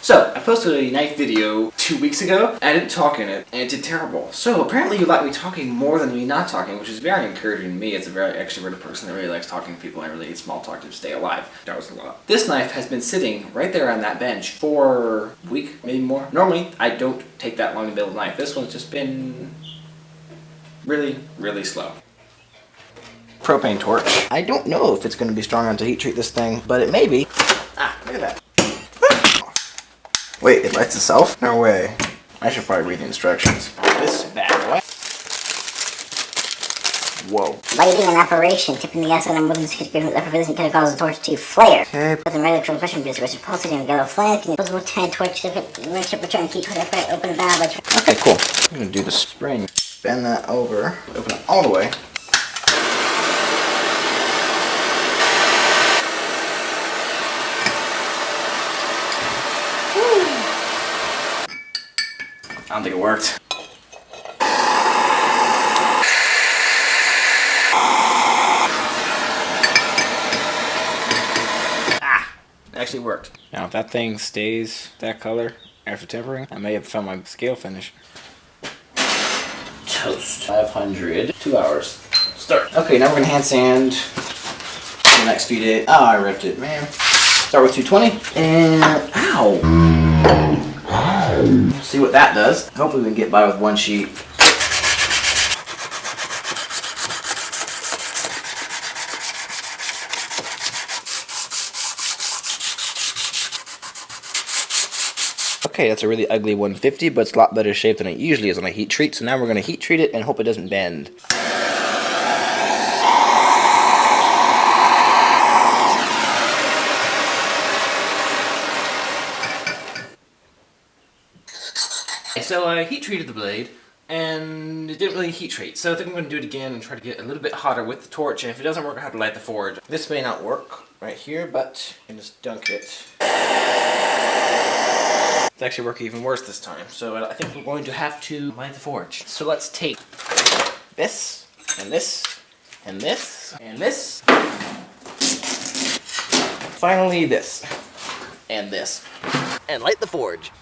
So, I posted a knife video 2 weeks ago, and I didn't talk in it, and it did terrible. So, apparently you like me talking more than me not talking, which is very encouraging to me as a very extroverted person that really likes talking to people and really need small talk to stay alive. That was a lot. This knife has been sitting right there on that bench for a week, maybe more. Normally, I don't take that long to build a knife. This one's just been really, really slow. Propane torch. I don't know if it's going to be strong enough to heat treat this thing, but it may be. Ah, look at that. Wait, it lights itself? No way. I should probably read the instructions. This bad boy. Whoa. By doing an operation, tipping the gas on a moving switch given the upper position can cause the torch to flare. Okay. With a regular transmission booster, which is pulsating and yellow flame, can you put a tiny torch to return key to open the valve. Okay, cool. I'm gonna do the spring. Bend that over. Open it all the way. I don't think it worked. Ah! It actually worked. Now if that thing stays that color after tempering, I may have found my scale finish. Toast. 500. 2 hours. Start. Okay, now we're gonna hand sand the next few days. Oh, I ripped it, man. Start with 220. And ow! See what that does. Hopefully we can get by with one sheet. Okay, that's a really ugly 150, but it's a lot better shape than it usually is on a heat treat. So now we're going to heat treat it and hope it doesn't bend. So I heat treated the blade, and it didn't really heat treat. So I think I'm going to do it again and try to get a little bit hotter with the torch. And if it doesn't work, I have to light the forge. This may not work right here, but I can just dunk it. It's actually working even worse this time. So I think we're going to have to light the forge. So let's take this, and this, and this, and this. Finally this, and this. And light the forge.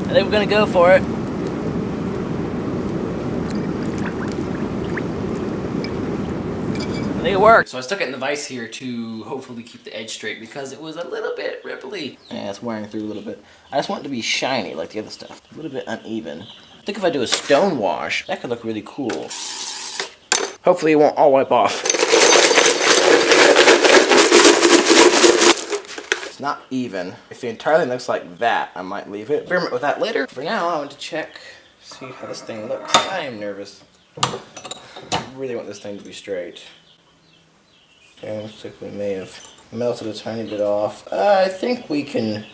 I think we're gonna go for it. I think it worked. So I stuck it in the vise here to hopefully keep the edge straight because it was a little bit ripply. Yeah, it's wearing through a little bit. I just want it to be shiny like the other stuff. A little bit uneven. I think if I do a stone wash, that could look really cool. Hopefully it won't all wipe off. Not even. If the entire thing looks like that, I might leave it. Experiment with that later. For now, I want to check, see how this thing looks. I am nervous. I really want this thing to be straight. Okay, looks like we may have melted a tiny bit off. I think we can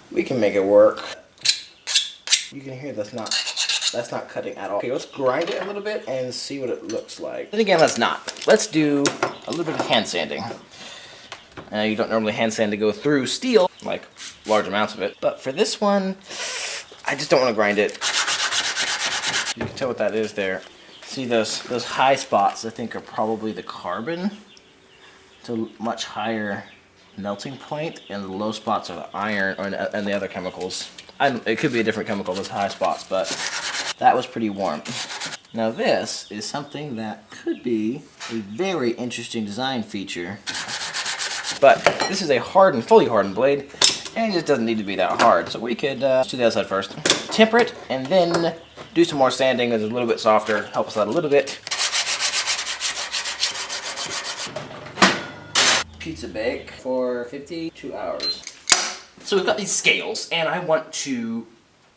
make it work. You can hear that's not cutting at all. Okay, let's grind it a little bit and see what it looks like. Then again, let's not. Let's do a little bit of hand sanding. You don't normally hand sand to go through steel, like large amounts of it. But for this one, I just don't want to grind it. You can tell what that is there. See those high spots, I think, are probably the carbon. It's a much higher melting point, and the low spots are the iron and the other chemicals. It could be a different chemical, those high spots, but that was pretty warm. Now this is something that could be a very interesting design feature. But this is a fully hardened blade, and it just doesn't need to be that hard. So we could do the other side first. Temper it, and then do some more sanding as it's a little bit softer. Help us out a little bit. Pizza bake for 52 hours. So we've got these scales, and I want to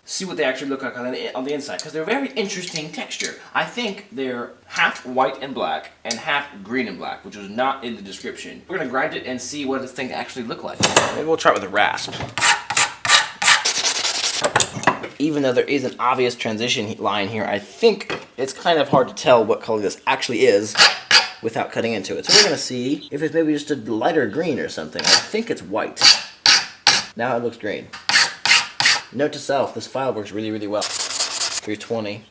see what they actually look like on the inside, because they're a very interesting texture. I think they're half white and black and half green and black, which was not in the description. We're gonna grind it and see what this thing actually look like. Maybe we'll try it with a rasp. even though there is an obvious transition line here, I think it's kind of hard to tell what color this actually is without cutting into it. So we're going to see if it's maybe just a lighter green or something. I think it's white. Now it looks green. Note to self, this file works really, really well. 320.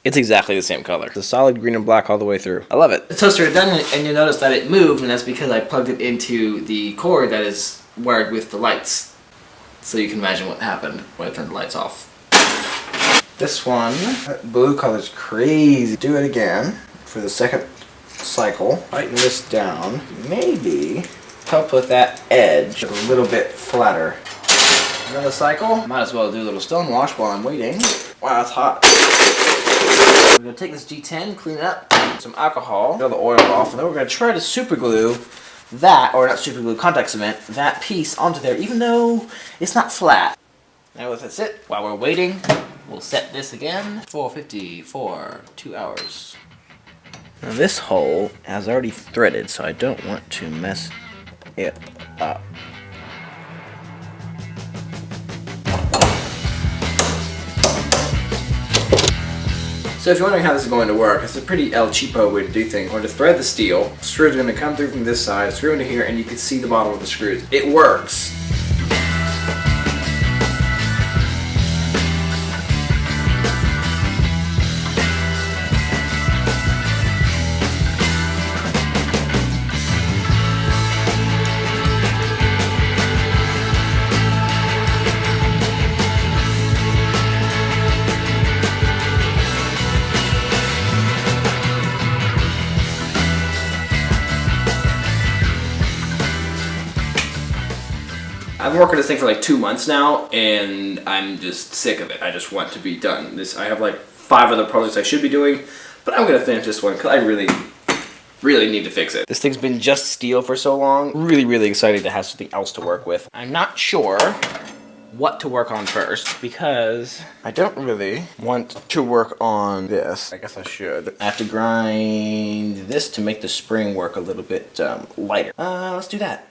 It's exactly the same color. It's a solid green and black all the way through. I love it. The toaster is done, and you'll notice that it moved, and that's because I plugged it into the cord that is wired with the lights. So you can imagine what happened when I turned the lights off. This one, that blue color's crazy. Do it again for the second cycle. Tighten this down. Maybe help with that edge a little bit flatter. Another cycle. Might as well do a little stone wash while I'm waiting. Wow, it's hot. We're going to take this G10, clean it up, some alcohol, get all the oil off, and then we're going to try to super glue that, or not super glue, contact cement, that piece onto there, even though it's not flat. Now that's it. While we're waiting, we'll set this again. 450 for 2 hours. Now this hole has already threaded, so I don't want to mess it up. So if you're wondering how this is going to work, it's a pretty El Cheapo way to do things. We're going to thread the steel, screws are going to come through from this side, screw into here, and you can see the bottom of the screws. It works. I've been working this thing for like 2 months now, and I'm just sick of it. I just want to be done. I have like 5 other projects I should be doing, but I'm gonna finish this one because I really need to fix it. This thing's been just steel for so long. Really excited to have something else to work with. I'm not sure what to work on first because I don't really want to work on this. I guess I should. I have to grind this to make the spring work a little bit lighter. Let's do that.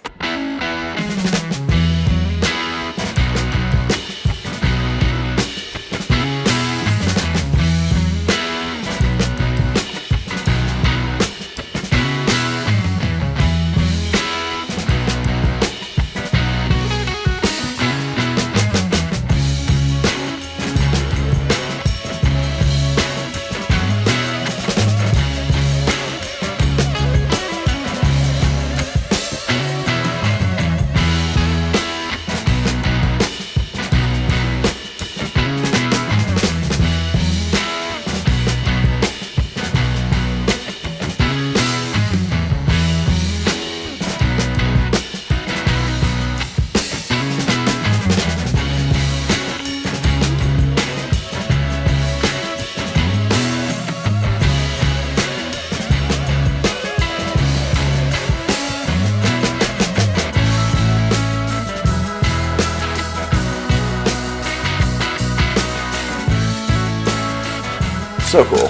So cool.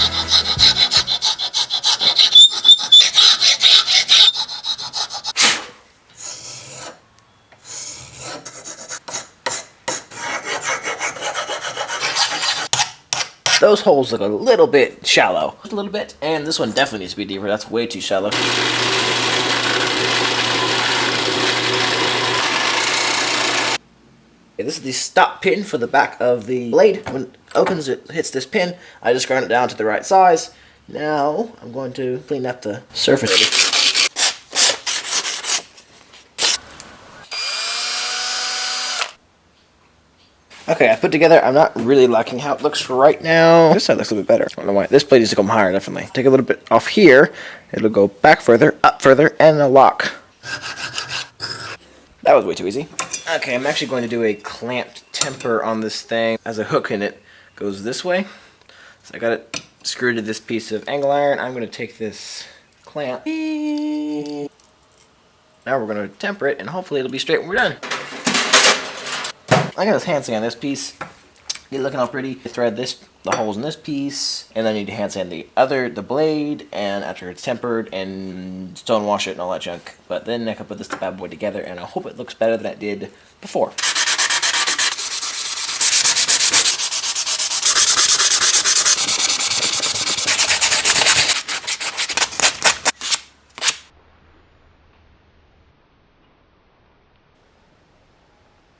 Those holes look a little bit shallow. Just a little bit. And this one definitely needs to be deeper. That's way too shallow. This is the stop pin for the back of the blade. When it opens, it hits this pin. I just grind it down to the right size. Now I'm going to clean up the surface. Okay, I put together. I'm not really liking how it looks right now. This side looks a little bit better. I don't know why. This blade needs to come higher, definitely. Take a little bit off here. It'll go back further, up further, and a lock. That was way too easy. Okay, I'm actually going to do a clamped temper on this thing. As a hook in it goes this way. So I got it screwed to this piece of angle iron. I'm going to take this clamp. Now we're going to temper it, and hopefully it'll be straight when we're done. I got this hand thing on this piece. Get it looking all pretty. Thread the holes in this piece, and then I need to hand sand the blade, and after it's tempered, and stone wash it and all that junk. But then I can put this bad boy together, and I hope it looks better than it did before.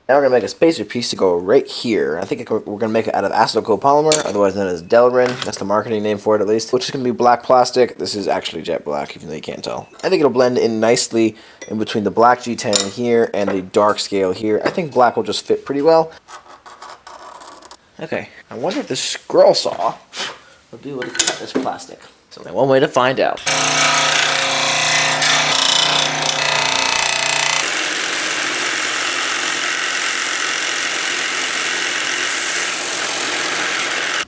Now we're going to make a spacer piece to go right here. I think we're going to make it out of acetyl copolymer, otherwise known as Delrin. That's the marketing name for it, at least. Which is going to be black plastic. This is actually jet black, even though you can't tell. I think it'll blend in nicely in between the black G10 here and the dark scale here. I think black will just fit pretty well. Okay, I wonder if this scroll saw will be able to cut this plastic. So only one way to find out.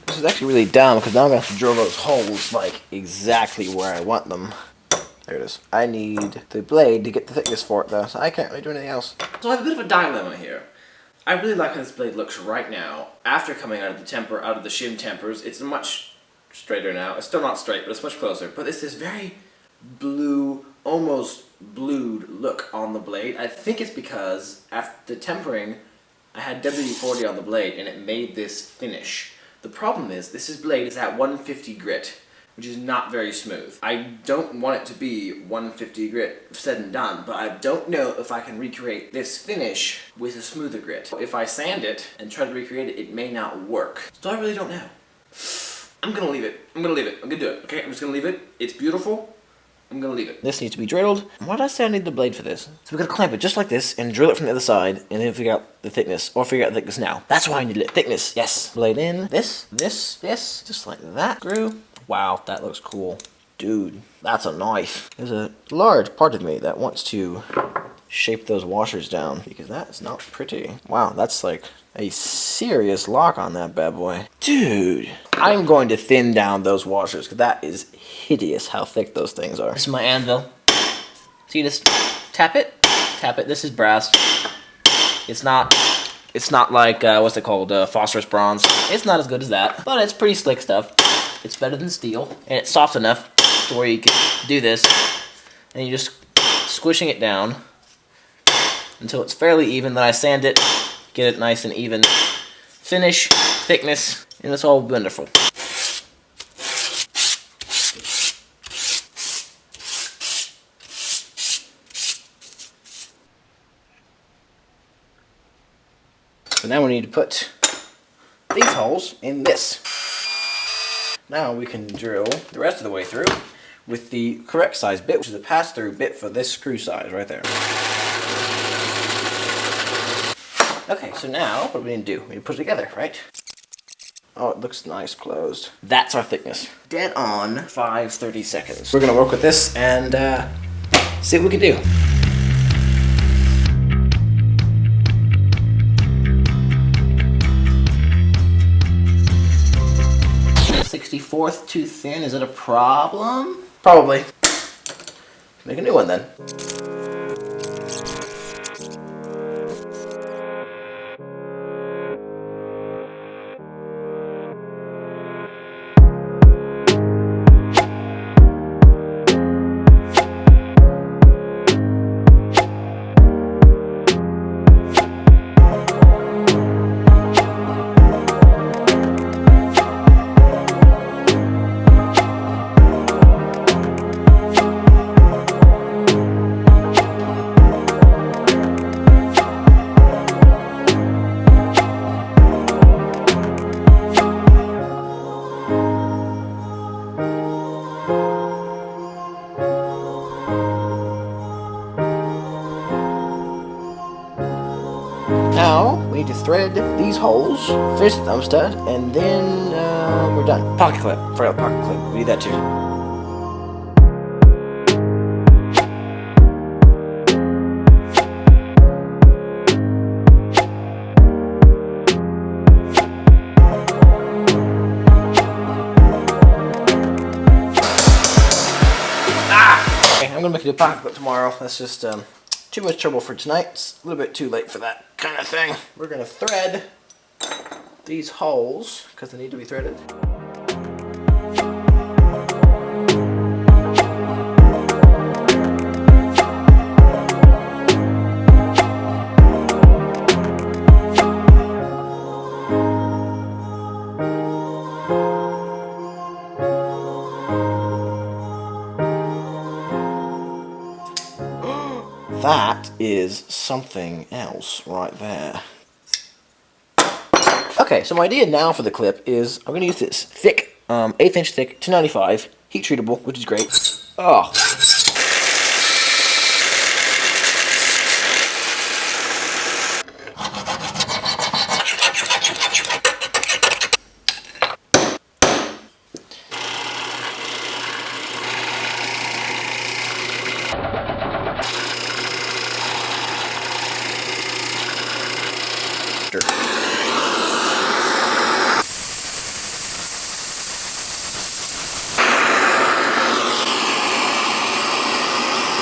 This is actually really dumb because now I'm going to have to drill those holes like exactly where I want them. There it is. I need the blade to get the thickness for it though, so I can't really do anything else. So I have a bit of a dilemma here. I really like how this blade looks right now. After coming out of the shim tempers, it's much straighter now. It's still not straight, but it's much closer. But it's this very blue, almost blued look on the blade. I think it's because after tempering, I had WD-40 on the blade and it made this finish. The problem is, this blade is at 150 grit, which is not very smooth. I don't want it to be 150 grit said and done, but I don't know if I can recreate this finish with a smoother grit. If I sand it and try to recreate it, it may not work. So I really don't know. I'm gonna leave it. I'm gonna do it, okay? I'm just gonna leave it. It's beautiful. I'm gonna leave it. This needs to be drilled. Why did I say I need the blade for this? So we're gonna clamp it just like this and drill it from the other side and then figure out the thickness. Or figure out the thickness now. That's why I need it. Thickness. Yes. Blade in. This. Just like that. Screw. Wow, that looks cool. Dude, that's a knife. There's a large part of me that wants to shape those washers down because that's not pretty. Wow, that's like a serious lock on that bad boy. Dude, I'm going to thin down those washers because that is hideous how thick those things are. This is my anvil. So you just tap it. This is brass. It's not like, what's it called, phosphorus bronze. It's not as good as that, but it's pretty slick stuff. It's better than steel, and it's soft enough to where you can do this, and you're just squishing it down until it's fairly even. Then I sand it, get it nice and even. Finish, thickness, and it's all wonderful. So now we need to put these holes in this. Now we can drill the rest of the way through with the correct size bit, which is a pass-through bit for this screw size right there. Okay, so now what do we need to do? We need to put it together, right? Oh, it looks nice closed. That's our thickness. Dead on 5/30 seconds. We're gonna work with this and see what we can do. 64th too thin, is it a problem? Probably. Make a new one then. Now, we need to thread these holes, finish the thumb stud, and then we're done. Pocket clip. Forgot the pocket clip. We need that too. Okay, I'm gonna make a new pocket clip tomorrow. That's just too much trouble for tonight. It's a little bit too late for that kind of thing. We're gonna thread these holes because they need to be threaded. That is something else right there. Okay, so my idea now for the clip is I'm going to use this thick, 1/8 inch thick, 295, heat treatable, which is great. Oh.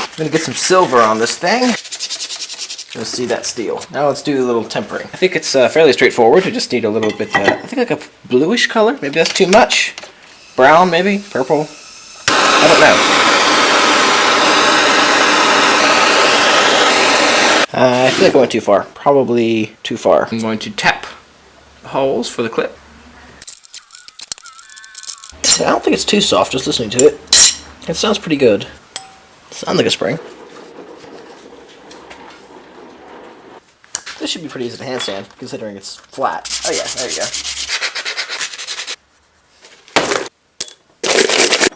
I'm going to get some silver on this thing. Let's see that steel. Now let's do a little tempering. I think it's fairly straightforward. We just need a little bit, I think like a bluish color. Maybe that's too much. Brown, maybe? Purple? I don't know. I feel like I went too far. Probably too far. I'm going to tap the holes for the clip. I don't think it's too soft just listening to it. It sounds pretty good. Sounds like a spring. This should be pretty easy to handstand, considering it's flat. Oh yeah, there you go.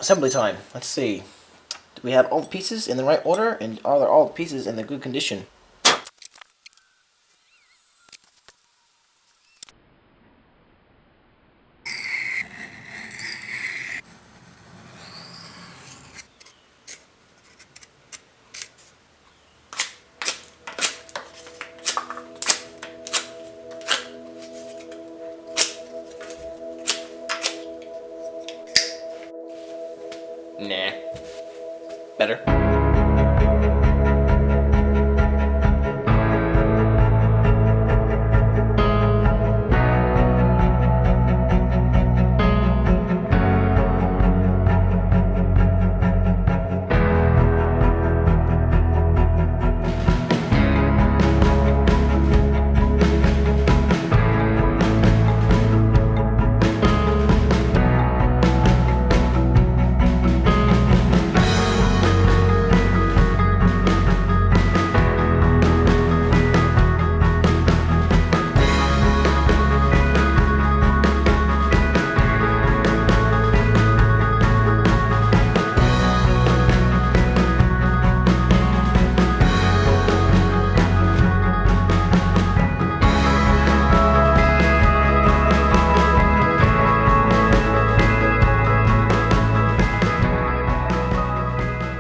Assembly time. Let's see. Do we have all the pieces in the right order, and are there all the pieces in the good condition? Nah. Better.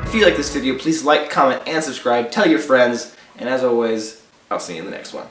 If you like this video, please like, comment, and subscribe. Tell your friends. And as always, I'll see you in the next one.